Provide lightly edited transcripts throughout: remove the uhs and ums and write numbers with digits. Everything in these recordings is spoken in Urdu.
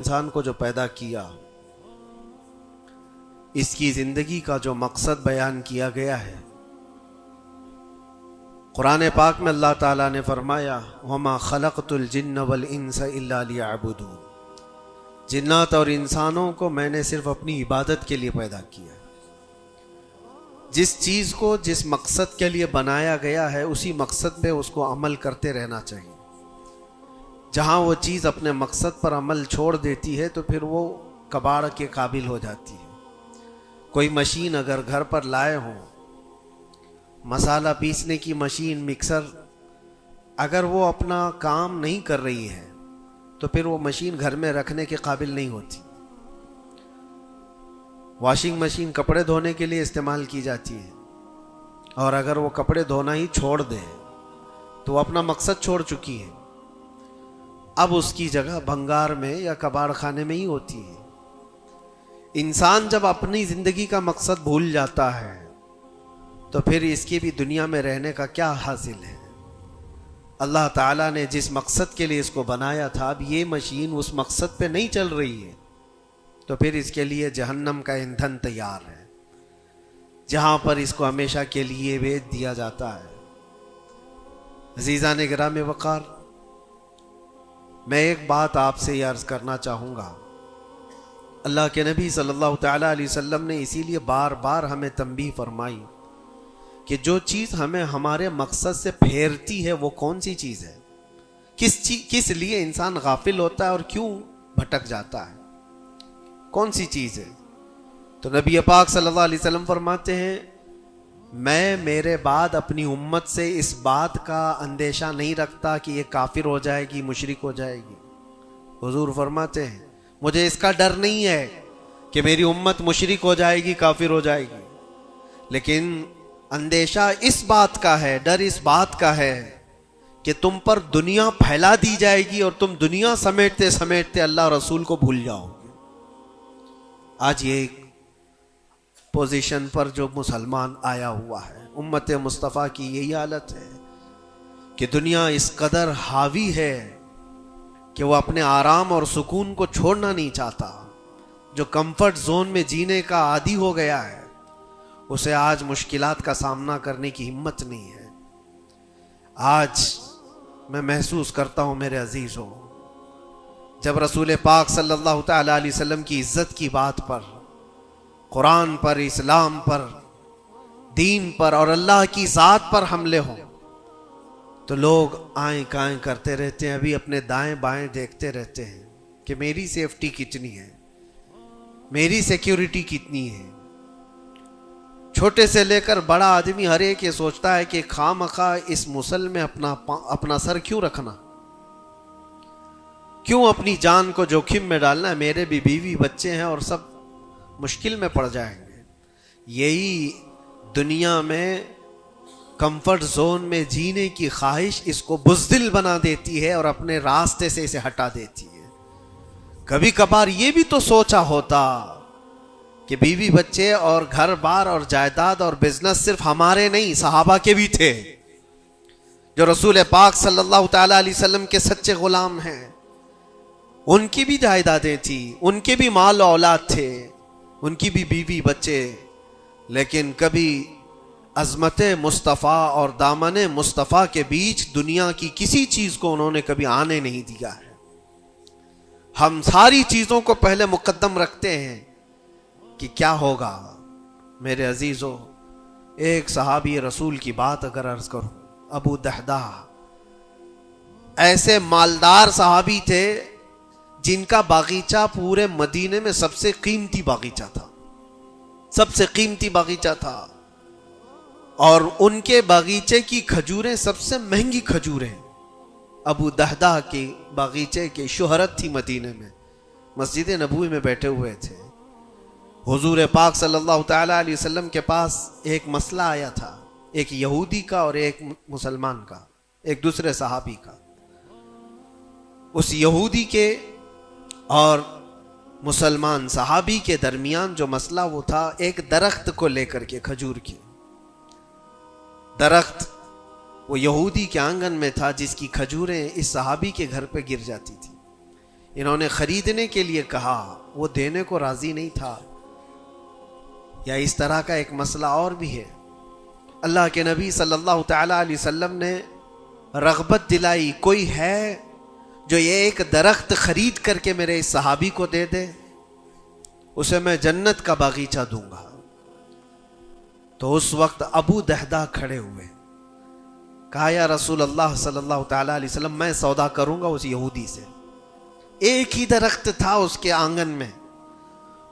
انسان کو جو پیدا کیا، اس کی زندگی کا جو مقصد بیان کیا گیا ہے، قرآن پاک میں اللہ تعالیٰ نے فرمایا وَمَا خَلَقْتُ الْجِنَّ وَالْإِنسَ إِلَّا لِيَعْبُدُونَ، جنات اور انسانوں کو میں نے صرف اپنی عبادت کے لیے پیدا کیا ہے۔ جس چیز کو جس مقصد کے لیے بنایا گیا ہے اسی مقصد پہ اس کو عمل کرتے رہنا چاہیے۔ جہاں وہ چیز اپنے مقصد پر عمل چھوڑ دیتی ہے تو پھر وہ کباڑ کے قابل ہو جاتی ہے۔ کوئی مشین اگر گھر پر لائے ہوں، مسالہ پیسنے کی مشین، مکسر، اگر وہ اپنا کام نہیں کر رہی ہے تو پھر وہ مشین گھر میں رکھنے کے قابل نہیں ہوتی۔ واشنگ مشین کپڑے دھونے کے لیے استعمال کی جاتی ہے، اور اگر وہ کپڑے دھونا ہی چھوڑ دے تو وہ اپنا مقصد چھوڑ چکی ہے، اب اس کی جگہ بھنگار میں یا کباڑ خانے میں ہی ہوتی ہے۔ انسان جب اپنی زندگی کا مقصد بھول جاتا ہے تو پھر اس کی بھی دنیا میں رہنے کا کیا حاصل ہے؟ اللہ تعالیٰ نے جس مقصد کے لیے اس کو بنایا تھا، اب یہ مشین اس مقصد پہ نہیں چل رہی ہے تو پھر اس کے لیے جہنم کا ایندھن تیار ہے، جہاں پر اس کو ہمیشہ کے لیے بھیج دیا جاتا ہے۔ عزیزان گرام وقار، میں ایک بات آپ سے یہ عرض کرنا چاہوں گا۔ اللہ کے نبی صلی اللہ تعالیٰ علیہ وسلم نے اسی لیے بار بار ہمیں تنبیہ فرمائی کہ جو چیز ہمیں ہمارے مقصد سے پھیرتی ہے وہ کون سی چیز ہے، کس لیے انسان غافل ہوتا ہے اور کیوں بھٹک جاتا ہے، کون سی چیز ہے؟ تو نبی پاک صلی اللہ علیہ وسلم فرماتے ہیں، میں میرے بعد اپنی امت سے اس بات کا اندیشہ نہیں رکھتا کہ یہ کافر ہو جائے گی، مشرک ہو جائے گی۔ حضور فرماتے ہیں مجھے اس کا ڈر نہیں ہے کہ میری امت مشرک ہو جائے گی، کافر ہو جائے گی، لیکن اندیشہ اس بات کا ہے، ڈر اس بات کا ہے کہ تم پر دنیا پھیلا دی جائے گی اور تم دنیا سمیٹتے سمیٹتے اللہ رسول کو بھول جاؤ گے۔ آج یہ پوزیشن پر جو مسلمان آیا ہوا ہے، امت مصطفیٰ کی یہی حالت ہے کہ دنیا اس قدر حاوی ہے کہ وہ اپنے آرام اور سکون کو چھوڑنا نہیں چاہتا۔ جو کمفرٹ زون میں جینے کا عادی ہو گیا ہے اسے آج مشکلات کا سامنا کرنے کی ہمت نہیں ہے۔ آج میں محسوس کرتا ہوں میرے عزیزوں، جب رسول پاک صلی اللہ تعالیٰ علیہ وسلم کی عزت کی بات پر، قرآن پر، اسلام پر، دین پر اور اللہ کی ذات پر حملے ہوں تو لوگ آئیں کائیں کرتے رہتے ہیں، ابھی اپنے دائیں بائیں دیکھتے رہتے ہیں کہ میری سیفٹی کتنی ہے، میری سیکیورٹی کتنی ہے۔ چھوٹے سے لے کر بڑا آدمی ہر ایک یہ سوچتا ہے کہ خواہ مخواہ اس مسل میں اپنا سر کیوں رکھنا، کیوں اپنی جان کو جوخم میں ڈالنا ہے، میرے بھی بیوی بچے ہیں اور سب مشکل میں پڑ جائیں گے۔ یہی دنیا میں کمفرٹ زون میں جینے کی خواہش اس کو بزدل بنا دیتی ہے اور اپنے راستے سے اسے ہٹا دیتی ہے۔ کبھی کبھار یہ بھی تو سوچا ہوتا کہ بیوی بچے اور گھر بار اور جائیداد اور بزنس صرف ہمارے نہیں، صحابہ کے بھی تھے، جو رسول پاک صلی اللہ تعالیٰ علیہ وسلم کے سچے غلام ہیں، ان کی بھی جائیدادیں تھیں، ان کے بھی مال و اولاد تھے، ان کی بھی بیوی بچے، لیکن کبھی عظمت مصطفیٰ اور دامن مصطفیٰ کے بیچ دنیا کی کسی چیز کو انہوں نے کبھی آنے نہیں دیا ہے۔ ہم ساری چیزوں کو پہلے مقدم رکھتے ہیں کہ کیا ہوگا۔ میرے عزیزوں، ایک صحابی رسول کی بات اگر عرض کروں، ابو دحدہ، ایسے مالدار صحابی تھے جن کا باغیچہ پورے مدینے میں سب سے قیمتی باغیچہ تھا، سب سے قیمتی باغیچہ تھا، اور ان کے باغیچے کی کھجوریں سب سے مہنگی کھجوریں۔ ابو دحدہ کے باغیچے کی شہرت تھی مدینے میں، مسجد نبوی میں بیٹھے ہوئے تھے۔ حضور پاک صلی اللہ تعالیٰ علیہ وسلم کے پاس ایک مسئلہ آیا تھا، ایک یہودی کا اور ایک مسلمان کا، ایک دوسرے صحابی کا۔ اس یہودی کے اور مسلمان صحابی کے درمیان جو مسئلہ وہ تھا ایک درخت کو لے کر کے، کھجور کی درخت وہ یہودی کے آنگن میں تھا جس کی کھجوریں اس صحابی کے گھر پہ گر جاتی تھی۔ انہوں نے خریدنے کے لیے کہا، وہ دینے کو راضی نہیں تھا. یا اس طرح کا ایک مسئلہ اور بھی ہے. اللہ کے نبی صلی اللہ تعالی علیہ وسلم نے رغبت دلائی، کوئی ہے جو یہ ایک درخت خرید کر کے میرے اس صحابی کو دے دے، اسے میں جنت کا باغیچہ دوں گا. تو اس وقت ابو دہدہ کھڑے ہوئے، کہا یا رسول اللہ صلی اللہ تعالی علیہ وسلم، میں سودا کروں گا اس یہودی سے. ایک ہی درخت تھا اس کے آنگن میں.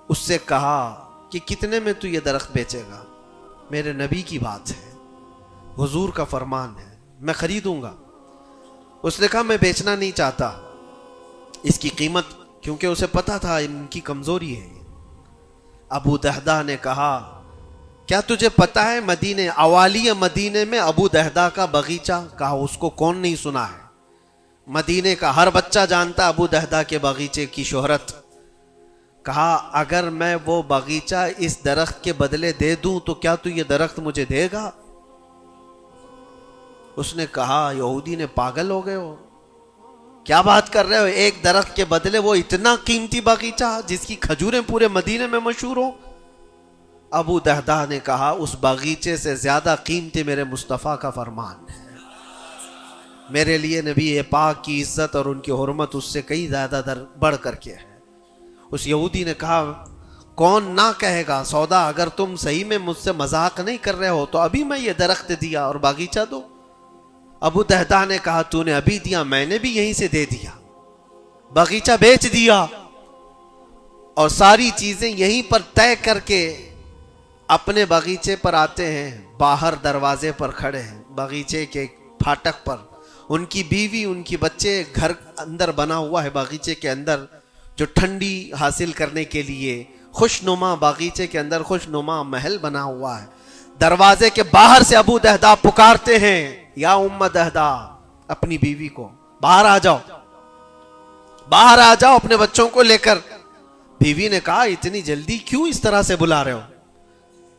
اس سے کہا کہ کتنے میں تو یہ درخت بیچے گا؟ میرے نبی کی بات ہے، حضور کا فرمان ہے، میں خریدوں گا. اس نے کہا میں بیچنا نہیں چاہتا اس کی قیمت، کیونکہ اسے پتا تھا ان کی کمزوری ہے. ابو دہدہ نے کہا کیا تجھے پتا ہے مدینے اوالی مدینے میں ابو دہدہ کا باغیچہ؟ کہا اس کو کون نہیں سنا ہے، مدینے کا ہر بچہ جانتا ابو دہدہ کے باغیچے کی شہرت. کہا اگر میں وہ باغیچہ اس درخت کے بدلے دے دوں تو کیا تو یہ درخت مجھے دے گا؟ اس نے کہا یہودی نے پاگل ہو گئے ہو، کیا بات کر رہے ہو؟ ایک درخت کے بدلے وہ اتنا قیمتی باغیچہ جس کی کھجوریں پورے مدینے میں مشہور ہو. ابو دہدہ نے کہا اس باغیچے سے زیادہ قیمتی میرے مصطفیٰ کا فرمان ہے، میرے لیے نبی پاک کی عزت اور ان کی حرمت اس سے کئی زیادہ بڑھ کر کے ہے. اس یہودی نے کہا کون نہ کہے گا سودا، اگر تم صحیح میں مجھ سے مذاق نہیں کر رہے ہو تو ابھی میں یہ درخت دیا اور باغیچہ دو. ابو دہدہ نے کہا تو نے ابھی دیا، میں نے بھی یہیں سے دے دیا، باغیچہ بیچ دیا اور ساری چیزیں یہیں پر طے کر کے اپنے باغیچے پر آتے ہیں. باہر دروازے پر کھڑے ہیں باغیچے کے پھاٹک پر، ان کی بیوی ان کی بچے، گھر اندر بنا ہوا ہے باغیچے کے اندر جو ٹھنڈی حاصل کرنے کے لیے خوشنما، باغیچے کے اندر خوشنما محل بنا ہوا ہے. دروازے کے باہر سے ابو دہدہ پکارتے ہیں یا ام دہدہ اپنی بیوی کو، باہر آ جاؤ، باہر آ جاؤ اپنے بچوں کو لے کر. بیوی نے کہا اتنی جلدی کیوں اس طرح سے بلا رہے ہو،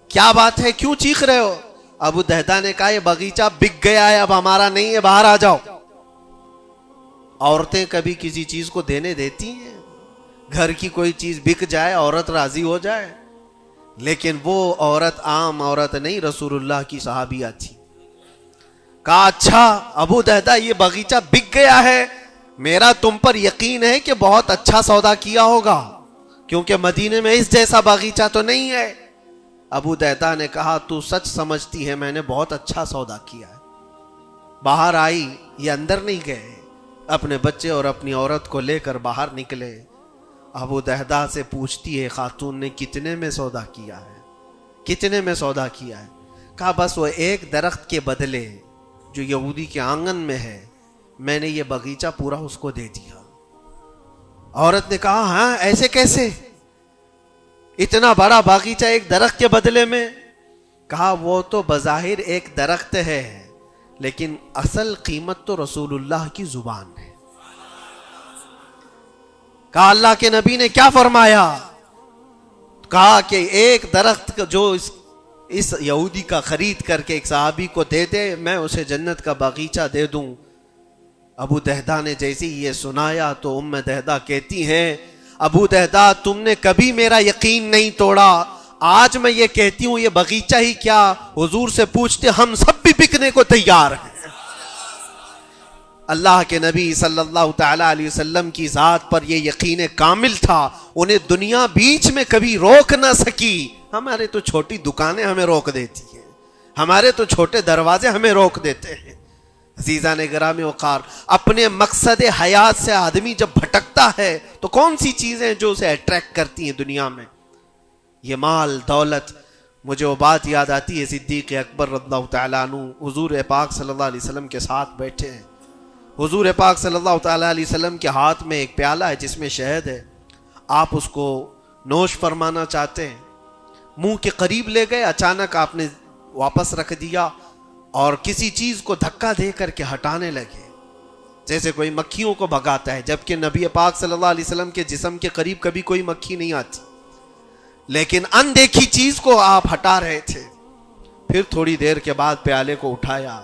کیا بات ہے، کیوں چیخ رہے ہو؟ ابو دہدہ نے کہا یہ باغیچہ بک گیا ہے، اب ہمارا نہیں ہے، باہر آ جاؤ. عورتیں کبھی کسی چیز کو دینے دیتی ہیں؟ گھر کی کوئی چیز بک جائے عورت راضی ہو جائے، لیکن وہ عورت عام عورت نہیں، رسول اللہ کی صحابیہ تھی. کہا اچھا ابو دہدہ یہ باغیچہ بک گیا ہے، میرا تم پر یقین ہے کہ بہت اچھا سودا کیا ہوگا، کیونکہ مدینے میں اس جیسا باغیچہ تو نہیں ہے. ابو دہدہ نے کہا تو سچ سمجھتی ہے میں نے بہت اچھا سودا کیا ہے. باہر آئی، یہ اندر نہیں گئے، اپنے بچے اور اپنی عورت کو لے کر باہر نکلے. ابو دہدہ سے پوچھتی ہے خاتون نے کتنے میں سودا کیا ہے، کتنے میں سودا کیا ہے؟ کہا بس وہ ایک درخت کے بدلے جو یہودی کے آنگن میں ہے میں نے یہ باغیچہ پورا اس کو دے دیا. عورت نے کہا ہاں ایسے کیسے، اتنا بڑا باغیچہ ایک درخت کے بدلے میں؟ کہا وہ تو بظاہر ایک درخت ہے لیکن اصل قیمت تو رسول اللہ کی زبان ہے. کہا اللہ کے نبی نے کیا فرمایا؟ کہا کہ ایک درخت جو اس یہودی کا خرید کر کے ایک صحابی کو دے دے میں اسے جنت کا باغیچہ دے دوں. ابو دہدہ نے جیسے یہ سنایا تو ام دہدہ کہتی ہیں ابو دہدہ تم نے کبھی میرا یقین نہیں توڑا، آج میں یہ کہتی ہوں یہ باغیچہ ہی کیا حضور سے پوچھتے ہم سب بھی بکنے کو تیار ہیں. اللہ کے نبی صلی اللہ تعالی علیہ وسلم کی ذات پر یہ یقین کامل تھا، انہیں دنیا بیچ میں کبھی روک نہ سکی. ہمارے تو چھوٹی دکانیں ہمیں روک دیتی ہیں، ہمارے تو چھوٹے دروازے ہمیں روک دیتے ہیں. عزیزان گرامی وقار، اپنے مقصد حیات سے آدمی جب بھٹکتا ہے تو کون سی چیزیں جو اسے اٹریکٹ کرتی ہیں دنیا میں؟ یہ مال دولت. مجھے وہ بات یاد آتی ہے صدیق اکبر رضی اللہ تعالیٰ عنہ حضور پاک صلی اللہ علیہ وسلم کے ساتھ بیٹھے ہیں. حضور پاک صلی اللہ تعالیٰ علیہ وسلم کے ہاتھ میں ایک پیالہ ہے جس میں شہد ہے، آپ اس کو نوش فرمانا چاہتے ہیں، منہ کے قریب لے گئے، اچانک آپ نے واپس رکھ دیا اور کسی چیز کو دھکا دے کر کے ہٹانے لگے جیسے کوئی مکھیوں کو بھگاتا ہے، جبکہ نبی پاک صلی اللہ علیہ وسلم کے جسم کے قریب کبھی کوئی مکھی نہیں آتی، لیکن اندیکھی چیز کو آپ ہٹا رہے تھے. پھر تھوڑی دیر کے بعد پیالے کو اٹھایا،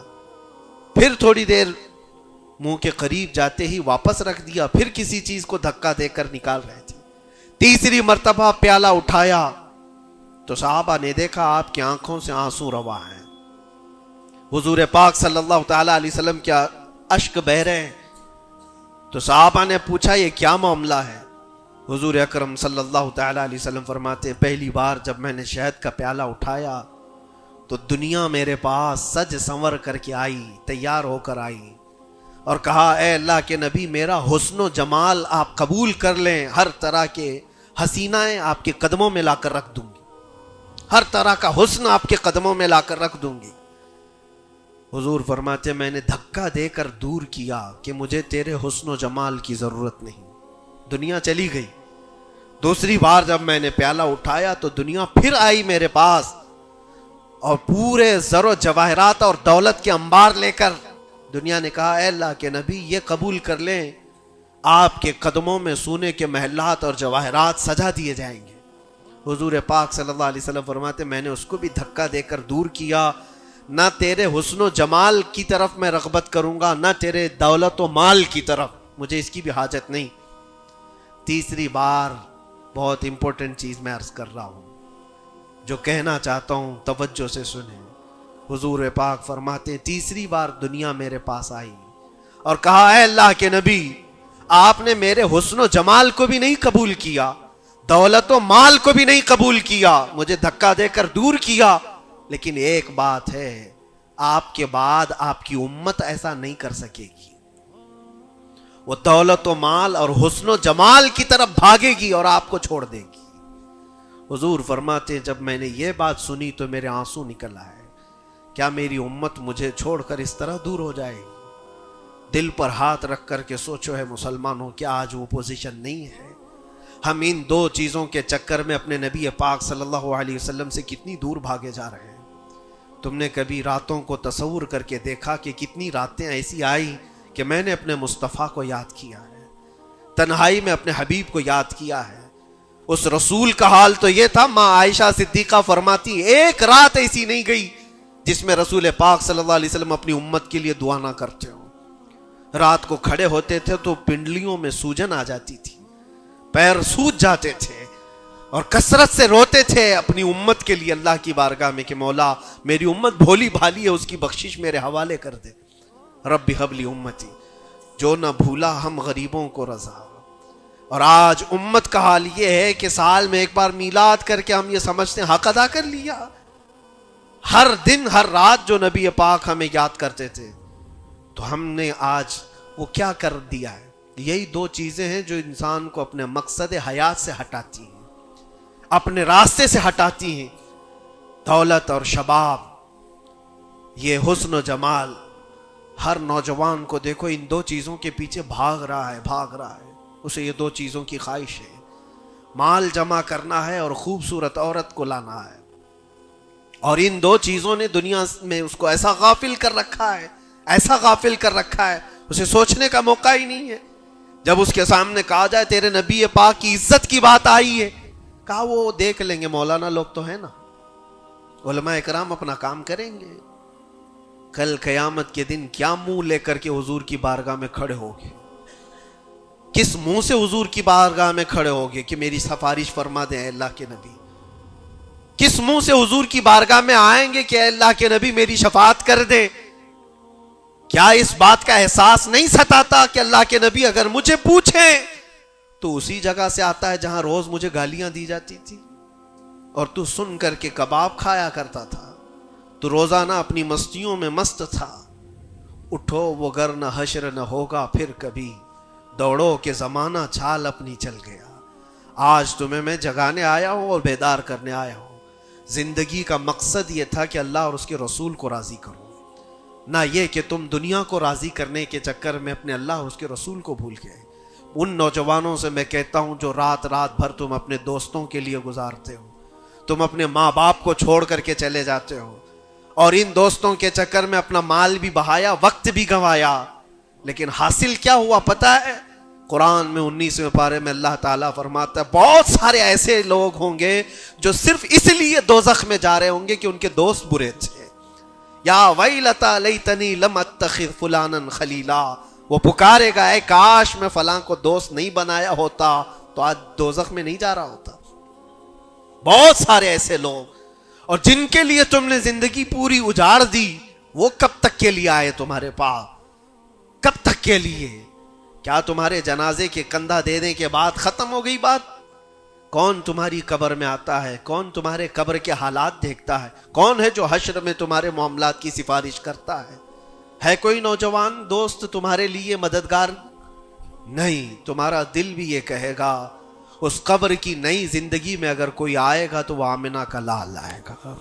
پھر تھوڑی دیر منہ کے قریب جاتے ہی واپس رکھ دیا، پھر کسی چیز کو دھکا دے کر نکال رہے تھے۔ تیسری مرتبہ پیالہ اٹھایا تو صحابہ نے دیکھا آپ کی آنکھوں سے آنسو روا ہیں، حضور پاک صلی اللہ تعالی علیہ وسلم کیا اشک بہ رہے ہیں۔ تو صحابہ نے پوچھا یہ کیا معاملہ ہے؟ حضور اکرم صلی اللہ تعالی علیہ وسلم فرماتے ہیں پہلی بار جب میں نے شہد کا پیالہ اٹھایا تو دنیا میرے پاس سج سنور کر کے آئی، تیار ہو کر آئی، اور کہا اے اللہ کے نبی میرا حسن و جمال آپ قبول کر لیں، ہر طرح کے حسینائیں آپ کے قدموں میں لا کر رکھ دوں گی، ہر طرح کا حسن آپ کے قدموں میں لا کر رکھ دوں گی۔ حضور فرماتے میں نے دھکا دے کر دور کیا کہ مجھے تیرے حسن و جمال کی ضرورت نہیں، دنیا چلی گئی۔ دوسری بار جب میں نے پیالہ اٹھایا تو دنیا پھر آئی میرے پاس، اور پورے زر و جواہرات اور دولت کے انبار لے کر دنیا نے کہا اے اللہ کے نبی یہ قبول کر لیں، آپ کے قدموں میں سونے کے محلات اور جواہرات سجا دیے جائیں گے۔ حضور پاک صلی اللہ علیہ وسلم فرماتے میں نے اس کو بھی دھکا دے کر دور کیا، نہ تیرے حسن و جمال کی طرف میں رغبت کروں گا، نہ تیرے دولت و مال کی طرف، مجھے اس کی بھی حاجت نہیں۔ تیسری بار بہت امپورٹنٹ چیز میں عرض کر رہا ہوں، جو کہنا چاہتا ہوں توجہ سے سنیں۔ حضور پاک فرماتے ہیں تیسری بار دنیا میرے پاس آئی اور کہا اے اللہ کے نبی آپ نے میرے حسن و جمال کو بھی نہیں قبول کیا، دولت و مال کو بھی نہیں قبول کیا، مجھے دھکا دے کر دور کیا، لیکن ایک بات ہے آپ کے بعد آپ کی امت ایسا نہیں کر سکے گی، وہ دولت و مال اور حسن و جمال کی طرف بھاگے گی اور آپ کو چھوڑ دے گی۔ حضور فرماتے ہیں جب میں نے یہ بات سنی تو میرے آنسو نکل آئے، کیا میری امت مجھے چھوڑ کر اس طرح دور ہو جائے گی؟ دل پر ہاتھ رکھ کر کے سوچو ہے مسلمانوں، کیا آج وہ پوزیشن نہیں ہے؟ ہم ان دو چیزوں کے چکر میں اپنے نبی پاک صلی اللہ علیہ وسلم سے کتنی دور بھاگے جا رہے ہیں۔ تم نے کبھی راتوں کو تصور کر کے دیکھا کہ کتنی راتیں ایسی آئی کہ میں نے اپنے مصطفیٰ کو یاد کیا ہے، تنہائی میں اپنے حبیب کو یاد کیا ہے؟ اس رسول کا حال تو یہ تھا، ماں عائشہ صدیقہ فرماتی ایک رات ایسی نہیں گئی جس میں رسول پاک صلی اللہ علیہ وسلم اپنی امت کے لیے دعا نہ کرتے ہوں۔ رات کو کھڑے ہوتے تھے تو پنڈلیوں میں سوجن آ جاتی تھی، پیر سوج جاتے تھے اور کثرت سے روتے تھے اپنی امت کے لیے اللہ کی بارگاہ میں کہ مولا میری امت بھولی بھالی ہے، اس کی بخشش میرے حوالے کر دے، رب ہب لی امتی، جو نہ بھولا ہم غریبوں کو رضا۔ اور آج امت کا حال یہ ہے کہ سال میں ایک بار میلاد کر کے ہم یہ سمجھتے ہیں حق ادا کر لیا، ہر دن ہر رات جو نبی پاک ہمیں یاد کرتے تھے تو ہم نے آج وہ کیا کر دیا ہے؟ یہی دو چیزیں ہیں جو انسان کو اپنے مقصد حیات سے ہٹاتی ہیں، اپنے راستے سے ہٹاتی ہیں، دولت اور شباب، یہ حسن و جمال۔ ہر نوجوان کو دیکھو ان دو چیزوں کے پیچھے بھاگ رہا ہے، اسے یہ دو چیزوں کی خواہش ہے، مال جمع کرنا ہے اور خوبصورت عورت کو لانا ہے، اور ان دو چیزوں نے دنیا میں اس کو ایسا غافل کر رکھا ہے، اسے سوچنے کا موقع ہی نہیں ہے۔ جب اس کے سامنے کہا جائے تیرے نبی پاک کی عزت کی بات آئی ہے، کہا وہ دیکھ لیں گے، مولانا لوگ تو ہیں نا، علماء اکرام اپنا کام کریں گے، کل قیامت کے دن کیا منہ لے کر کے حضور کی بارگاہ میں کھڑے ہوگے؟ کس منہ سے حضور کی بارگاہ میں کھڑے ہوگے کہ میری سفارش فرما دیں اے اللہ کے نبی؟ کس منہ سے حضور کی بارگاہ میں آئیں گے کہ اے اللہ کے نبی میری شفاعت کر دے؟ کیا اس بات کا احساس نہیں ستاتا کہ اللہ کے نبی اگر مجھے پوچھیں تو اسی جگہ سے آتا ہے جہاں روز مجھے گالیاں دی جاتی تھی اور تو سن کر کے کباب کھایا کرتا تھا، تو روزانہ اپنی مستیوں میں مست تھا، اٹھو وہ گر نہ حشر نہ ہوگا پھر کبھی، دوڑو کہ زمانہ چھال اپنی چل گیا۔ آج تمہیں میں جگانے آیا ہوں اور بیدار کرنے آیا ہوں۔ زندگی کا مقصد یہ تھا کہ اللہ اور اس کے رسول کو راضی کرو، نہ یہ کہ تم دنیا کو راضی کرنے کے چکر میں اپنے اللہ اور اس کے رسول کو بھول گئے۔ ان نوجوانوں سے میں کہتا ہوں جو رات بھر تم اپنے دوستوں کے لیے گزارتے ہو، تم اپنے ماں باپ کو چھوڑ کر کے چلے جاتے ہو اور ان دوستوں کے چکر میں اپنا مال بھی بہایا، وقت بھی گنوایا، لیکن حاصل کیا ہوا پتہ ہے؟ قرآن میں 19ویں پارے میں اللہ تعالیٰ فرماتا ہے بہت سارے ایسے لوگ ہوں گے جو صرف اس لیے دوزخ میں جا رہے ہوں گے کہ ان کے دوست برے تھے۔ یا ویلتا لیتنی لم اتخذ فلانا خلیلا، وہ پکارے گا اے کاش میں فلاں کو دوست نہیں بنایا ہوتا تو آج دوزخ میں نہیں جا رہا ہوتا. بہت سارے ایسے لوگ اور جن کے لیے تم نے زندگی پوری اجاڑ دی, وہ کب تک کے لیے آئے تمہارے پاس؟ کب تک کے لیے؟ کیا تمہارے جنازے کے کندھا دینے کے بعد ختم ہو گئی بات؟ کون تمہاری قبر میں آتا ہے؟ کون تمہارے قبر کے حالات دیکھتا ہے؟ کون ہے جو حشر میں تمہارے معاملات کی سفارش کرتا ہے؟ ہے کوئی نوجوان دوست تمہارے لیے مددگار؟ نہیں. تمہارا دل بھی یہ کہے گا اس قبر کی نئی زندگی میں اگر کوئی آئے گا تو وہ آمنہ کا لال آئے گا.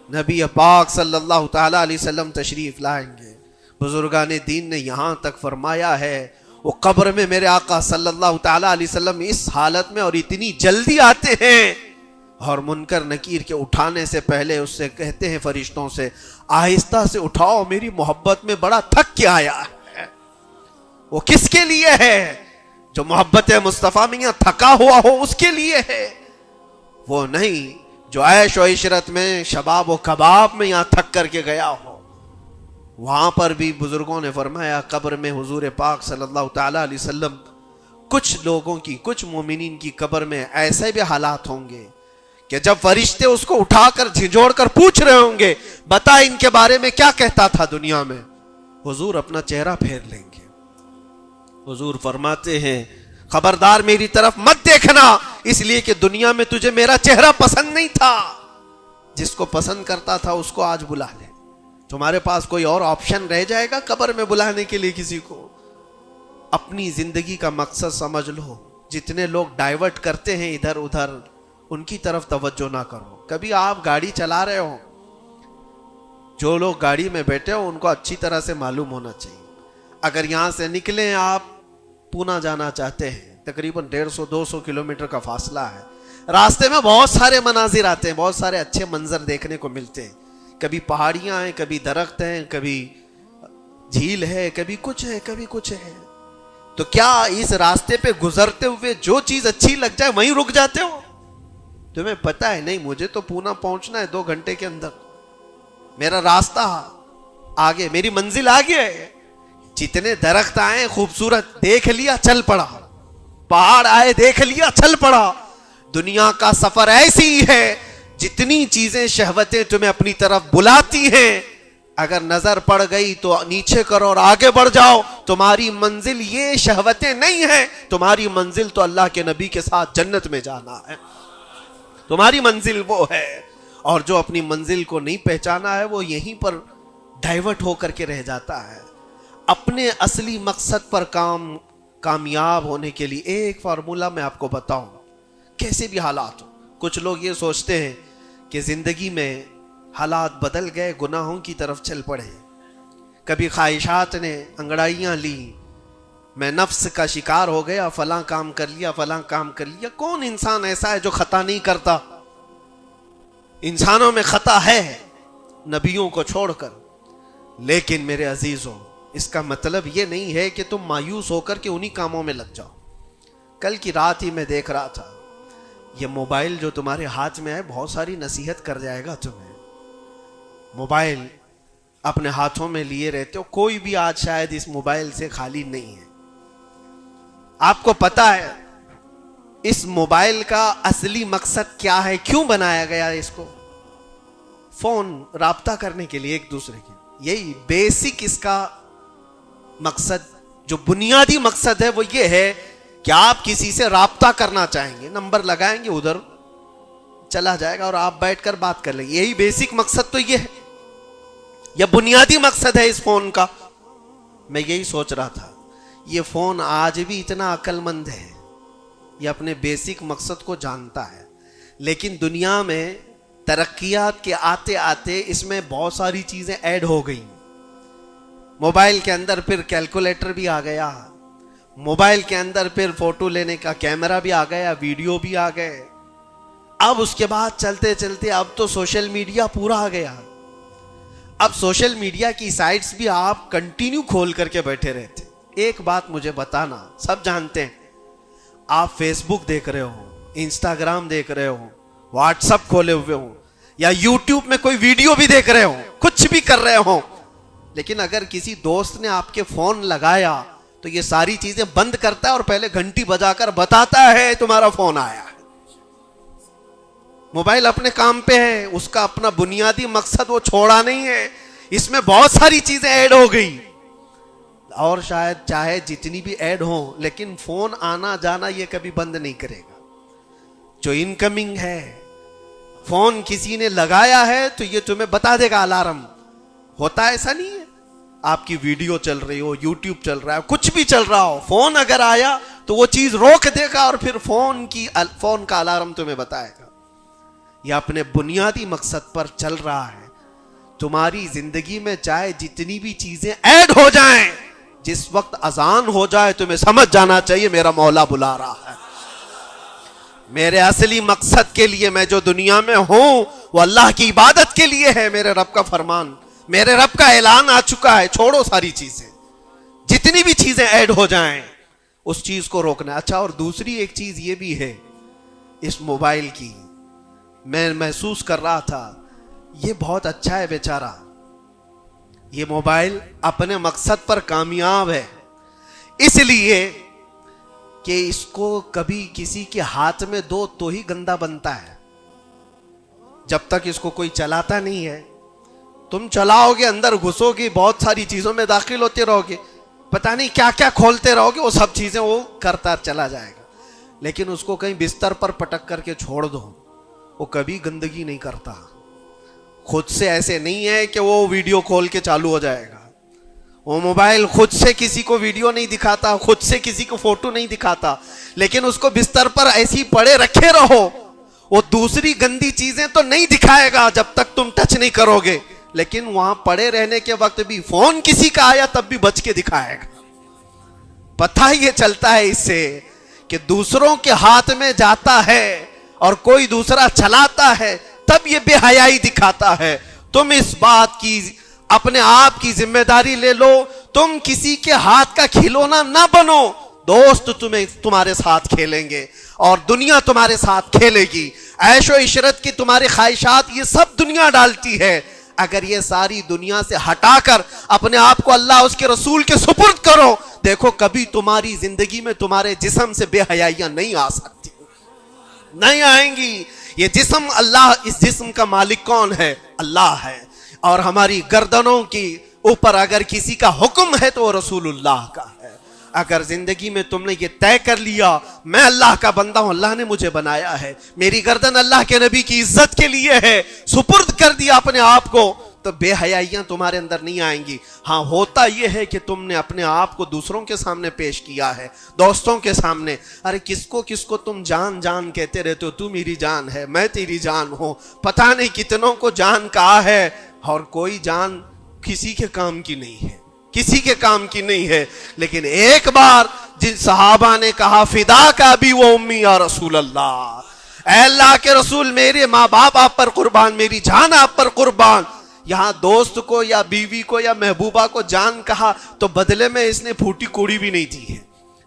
نبی پاک صلی اللہ تعالی علیہ وسلم تشریف لائیں گے. بزرگان دین نے یہاں تک فرمایا ہے وہ قبر میں میرے آقا صلی اللہ تعالی علیہ وسلم اس حالت میں اور اتنی جلدی آتے ہیں, اور منکر نکیر کے اٹھانے سے پہلے اس سے کہتے ہیں فرشتوں سے آہستہ سے اٹھاؤ, میری محبت میں بڑا تھک کے آیا ہے. وہ کس کے لیے ہے؟ جو محبت مصطفیٰ میں یہاں تھکا ہوا ہو اس کے لیے ہے. وہ نہیں جو عیش و عشرت میں شباب و کباب میں یہاں تھک کر کے گیا ہو. وہاں پر بھی بزرگوں نے فرمایا قبر میں حضور پاک صلی اللہ تعالی علیہ وسلم کچھ لوگوں کی, کچھ مومنین کی قبر میں ایسے بھی حالات ہوں گے کہ جب فرشتے اس کو اٹھا کر جھنجھوڑ کر پوچھ رہے ہوں گے بتا ان کے بارے میں کیا کہتا تھا دنیا میں, حضور اپنا چہرہ پھیر لیں گے. حضور فرماتے ہیں خبردار میری طرف مت دیکھنا, اس لیے کہ دنیا میں تجھے میرا چہرہ پسند نہیں تھا. جس کو پسند کرتا تھا اس کو آج بلا لے. تمہارے پاس کوئی اور آپشن رہ جائے گا قبر میں بلانے کے لیے کسی کو؟ اپنی زندگی کا مقصد سمجھ لو. جتنے لوگ ڈائیورٹ کرتے ہیں ادھر ادھر, ان کی طرف توجہ نہ کرو. کبھی آپ گاڑی چلا رہے ہو, جو لوگ گاڑی میں بیٹھے ہو ان کو اچھی طرح سے معلوم ہونا چاہیے. اگر یہاں سے نکلیں آپ پونا جانا چاہتے ہیں, تقریباً 150-200 کلومیٹر کا فاصلہ ہے. راستے میں بہت سارے مناظر آتے ہیں, بہت سارے اچھے منظر دیکھنے کو ملتے ہیں. کبھی پہاڑیاں ہیں, کبھی درخت ہیں, کبھی جھیل ہے, کبھی کچھ ہے, کبھی کچھ ہے. تو کیا اس راستے پہ گزرتے ہوئے جو چیز اچھی لگ جائے وہیں رک جاتے ہو؟ تمہیں پتا ہے نہیں مجھے تو پونا پہنچنا ہے 2 گھنٹے کے اندر, میرا راستہ آگے, میری منزل آگے ہے. جتنے درخت آئے خوبصورت دیکھ لیا چل پڑا, پہاڑ آئے دیکھ لیا چل پڑا. دنیا کا سفر ایسی ہی ہے, جتنی چیزیں شہوتیں تمہیں اپنی طرف بلاتی ہیں اگر نظر پڑ گئی تو نیچے کرو اور آگے بڑھ جاؤ. تمہاری منزل یہ شہوتیں نہیں ہیں, تمہاری منزل تو اللہ کے نبی کے ساتھ جنت میں جانا ہے. تمہاری منزل وہ ہے. اور جو اپنی منزل کو نہیں پہچانا ہے وہ یہیں پر ڈائیورٹ ہو کر کے رہ جاتا ہے. اپنے اصلی مقصد پر کامیاب ہونے کے لیے ایک فارمولہ میں آپ کو بتاؤں, کیسے بھی حالات ہو. کچھ لوگ یہ سوچتے ہیں کہ زندگی میں حالات بدل گئے, گناہوں کی طرف چل پڑے, کبھی خواہشات نے انگڑائیاں لی, میں نفس کا شکار ہو گیا, فلاں کام کر لیا, فلاں کام کر لیا. کون انسان ایسا ہے جو خطا نہیں کرتا؟ انسانوں میں خطا ہے نبیوں کو چھوڑ کر. لیکن میرے عزیزوں اس کا مطلب یہ نہیں ہے کہ تم مایوس ہو کر کے انہی کاموں میں لگ جاؤ. کل کی رات ہی میں دیکھ رہا تھا, یہ موبائل جو تمہارے ہاتھ میں ہے بہت ساری نصیحت کر جائے گا تمہیں. موبائل اپنے ہاتھوں میں لیے رہتے ہو, کوئی بھی آج شاید اس موبائل سے خالی نہیں ہے. آپ کو پتا ہے اس موبائل کا اصلی مقصد کیا ہے, کیوں بنایا گیا اس کو؟ فون رابطہ کرنے کے لیے ایک دوسرے کے, یہی بیسک اس کا مقصد, جو بنیادی مقصد ہے وہ یہ ہے کہ آپ کسی سے رابطہ کرنا چاہیں گے, نمبر لگائیں گے, ادھر چلا جائے گا اور آپ بیٹھ کر بات کر لیں گے. یہی بیسک مقصد تو یہ ہے, یہ بنیادی مقصد ہے اس فون کا. میں یہی سوچ رہا تھا یہ فون آج بھی اتنا عقل مند ہے, یہ اپنے بیسک مقصد کو جانتا ہے. لیکن دنیا میں ترقیات کے آتے آتے اس میں بہت ساری چیزیں ایڈ ہو گئی. موبائل کے اندر پھر کیلکولیٹر بھی آ گیا, موبائل کے اندر پھر فوٹو لینے کا کیمرہ بھی آ گیا, ویڈیو بھی آ گئے. اب اس کے بعد چلتے چلتے اب تو سوشل میڈیا پورا آ گیا. اب سوشل میڈیا کی سائٹس بھی آپ کنٹینیو کھول کر کے بیٹھے رہتے. ایک بات مجھے بتانا, سب جانتے ہیں آپ فیس بک دیکھ رہے ہو, انسٹاگرام دیکھ رہے ہو, واٹس ایپ کھولے ہوئے ہو, یا یوٹیوب میں کوئی ویڈیو بھی دیکھ رہے ہو, کچھ بھی کر رہے ہو, لیکن اگر کسی دوست نے آپ کے فون لگایا تو یہ ساری چیزیں بند کرتا ہے اور پہلے گھنٹی بجا کر بتاتا ہے تمہارا فون آیا ہے۔ موبائل اپنے کام پہ ہے، اس کا اپنا بنیادی مقصد وہ چھوڑا نہیں ہے، اس میں بہت ساری چیزیں ایڈ ہو گئی، اور شاید چاہے جتنی بھی ایڈ ہوں لیکن فون آنا جانا یہ کبھی بند نہیں کرے گا۔ جو انکمنگ ہے، فون کسی نے لگایا ہے تو یہ تمہیں بتا دے گا الارم۔ ہوتا ایسا نہیں ہے، آپ کی ویڈیو چل رہی ہو، یوٹیوب چل رہا ہے، کچھ بھی چل رہا ہو، فون اگر آیا تو وہ چیز روک دے گا اور پھر فون کا الارم تمہیں بتائے گا۔ یہ اپنے بنیادی مقصد پر چل رہا ہے۔ تمہاری زندگی میں چاہے جتنی بھی چیزیں ایڈ ہو جائیں، جس وقت اذان ہو جائے تمہیں سمجھ جانا چاہیے میرا مولا بلا رہا ہے۔ میرے اصلی مقصد کے لیے میں جو دنیا میں ہوں وہ اللہ کی عبادت کے لیے ہے۔ میرے رب کا فرمان، میرے رب کا اعلان آ چکا ہے، چھوڑو ساری چیزیں، جتنی بھی چیزیں ایڈ ہو جائیں اس چیز کو روکنا۔ اچھا، اور دوسری ایک چیز یہ بھی ہے اس موبائل کی، میں محسوس کر رہا تھا یہ بہت اچھا ہے بیچارہ، یہ موبائل اپنے مقصد پر کامیاب ہے، اس لیے کہ اس کو کبھی کسی کے ہاتھ میں دو تو ہی گندا بنتا ہے۔ جب تک اس کو کوئی چلاتا نہیں ہے، تم چلاؤ گے، اندر گھسو گے، بہت ساری چیزوں میں داخل ہوتے رہو گے، پتہ نہیں کیا کیا کھولتے رہو گے، وہ سب چیزیں وہ کرتا چلا جائے گا۔ لیکن اس کو کہیں بستر پر پٹک کر کے چھوڑ دو، وہ کبھی گندگی نہیں کرتا۔ خود سے ایسے نہیں ہے کہ وہ ویڈیو کھول کے چالو ہو جائے گا، وہ موبائل خود سے کسی کو ویڈیو نہیں دکھاتا، خود سے کسی کو فوٹو نہیں دکھاتا، لیکن اس کو بستر پر ایسی پڑے رکھے رہو، وہ دوسری گندی چیزیں تو نہیں دکھائے گا جب تک تم ٹچ نہیں کرو گے، لیکن وہاں پڑے رہنے کے وقت بھی فون کسی کا آیا تب بھی بچ کے دکھائے گا۔ پتہ یہ چلتا ہے اس سے کہ دوسروں کے ہاتھ میں جاتا ہے اور کوئی دوسرا چلاتا ہے تب یہ بے حیائی دکھاتا ہے۔ تم اس بات کی اپنے آپ کی ذمہ داری لے لو، تم کسی کے ہاتھ کا کھلونا نہ بنو۔ دوست تمہارے ساتھ کھیلیں گے اور دنیا تمہارے ساتھ کھیلے گی، عیش و عشرت کی تمہاری خواہشات یہ سب دنیا ڈالتی ہے۔ اگر یہ ساری دنیا سے ہٹا کر اپنے آپ کو اللہ اس کے رسول کے سپرد کرو، دیکھو کبھی تمہاری زندگی میں تمہارے جسم سے بے حیائیاں نہیں آ سکتی، نہیں آئیں گی۔ یہ جسم، اللہ، اس جسم کا مالک کون ہے؟ اللہ ہے، اور ہماری گردنوں کی اوپر اگر کسی کا حکم ہے تو وہ رسول اللہ کا ہے۔ اگر زندگی میں تم نے یہ طے کر لیا میں اللہ کا بندہ ہوں، اللہ نے مجھے بنایا ہے، میری گردن اللہ کے نبی کی عزت کے لیے ہے، سپرد کر دیا اپنے آپ کو، تو بے حیائیاں تمہارے اندر نہیں آئیں گی۔ ہاں، ہوتا یہ ہے کہ تم نے اپنے آپ کو دوسروں کے سامنے پیش کیا ہے، دوستوں کے سامنے، ارے کس کو تم جان جان کہتے رہتے ہو، تو میری جان ہے، میں تیری جان ہوں، پتہ نہیں کتنوں کو جان کہا ہے، اور کوئی جان کسی کے کام کی نہیں ہے، کسی کے کام کی نہیں ہے۔ لیکن ایک بار جن صحابہ نے کہا فدا کا ابی و امی یا رسول اللہ، اے اللہ کے رسول میرے ماں باپ آپ پر قربان، میری جان آپ پر قربان۔ یہاں دوست کو یا بیوی کو یا محبوبہ کو جان کہا تو بدلے میں اس نے پھوٹی کوڑی بھی نہیں دی ہے،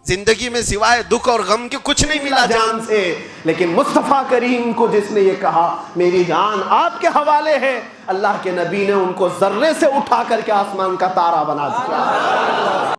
زندگی میں سوائے دکھ اور غم کے کچھ نہیں ملا جان سے۔ لیکن مصطفیٰ کریم کو جس نے یہ کہا میری جان آپ کے حوالے ہے، اللہ کے نبی نے ان کو ذرے سے اٹھا کر کے آسمان کا تارا بنا دیا۔